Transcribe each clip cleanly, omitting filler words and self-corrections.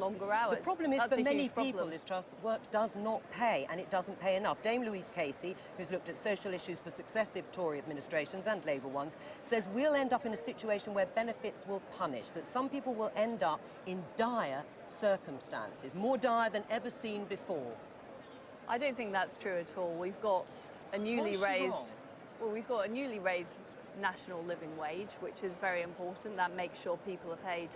longer hours. The problem is That's for a many huge people, problem. Liz Truss, work does not pay, and it doesn't pay enough. Dame Louise Casey, who's looked at social issues for successive Tory administrations and Labour ones, says we'll end up in a situation where benefits will punish, that some people will end up in dire circumstances, more dire than ever seen before. I don't think that's true at all. We've got a newly raised, we've got a newly raised national living wage, which is very important. That makes sure people are paid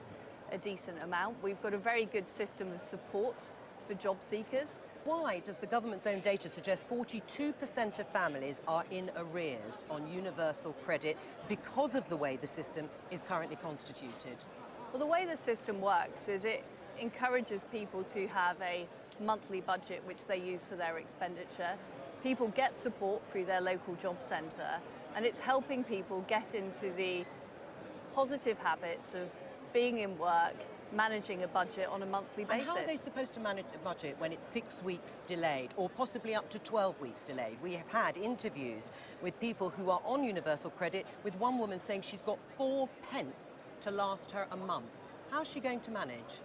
a decent amount. We've got a very good system of support for job seekers. Why does the government's own data suggest 42% of families are in arrears on universal credit because of the way the system is currently constituted? Well, the way the system works is it encourages people to have a monthly budget which they use for their expenditure. People get support through their local job centre, and it's helping people get into the positive habits of being in work, managing a budget on a monthly basis. And how are they supposed to manage the budget when it's 6 weeks delayed, or possibly up to 12 weeks delayed? We have had interviews with people who are on universal credit, with one woman saying she's got 4 pence to last her a month. How's she going to manage?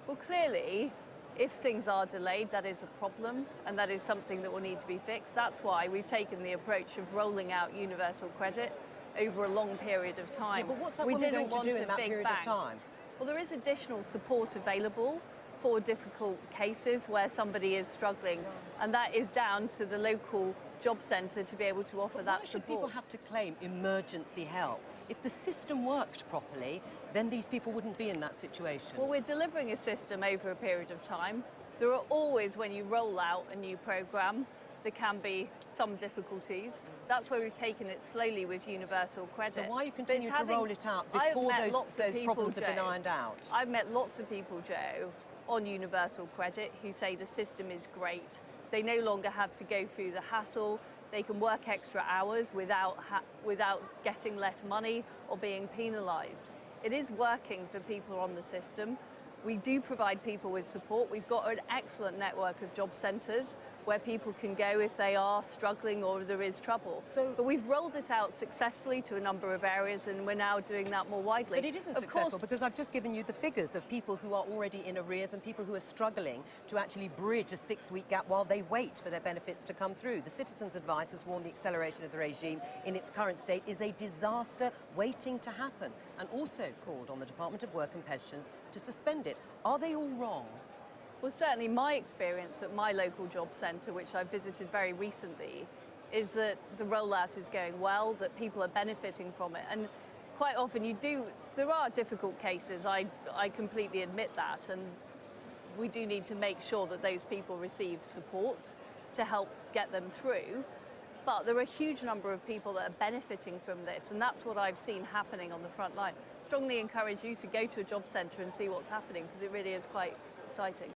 Well, clearly, if things are delayed, that is a problem, and that is something that will need to be fixed. That's why we've taken the approach of rolling out universal credit over a long period of time. Yeah, but what's that woman going to do in that period of time? Well, there is additional support available for difficult cases where somebody is struggling, and that is down to the local job centre to be able to offer that support. Why should people have to claim emergency help? If the system worked properly, then these people wouldn't be in that situation. Well, we're delivering a system over a period of time. There are always, when you roll out a new programme, there can be some difficulties. That's why we've taken it slowly with universal credit. So why are you continuing to roll it out before those problems have been ironed out? I've met lots of people, Joe, on universal credit who say the system is great. They no longer have to go through the hassle. They can work extra hours without getting less money or being penalised. It is working for people on the system. We do provide people with support. We've got an excellent network of job centres where people can go if they are struggling or there is trouble. But we've rolled it out successfully to a number of areas, and we're now doing that more widely. But it isn't successful because I've just given you the figures of people who are already in arrears and people who are struggling to actually bridge a 6-week gap while they wait for their benefits to come through. The Citizens Advice has warned the acceleration of the regime in its current state is a disaster waiting to happen, and also called on the Department of Work and Pensions to suspend it. Are they all wrong? Well, certainly my experience at my local job centre, which I visited very recently, is that the rollout is going well, that people are benefiting from it. And quite often there are difficult cases, I completely admit that, and we do need to make sure that those people receive support to help get them through. But there are a huge number of people that are benefiting from this, and that's what I've seen happening on the front line. Strongly encourage you to go to a job centre and see what's happening, because it really is quite exciting.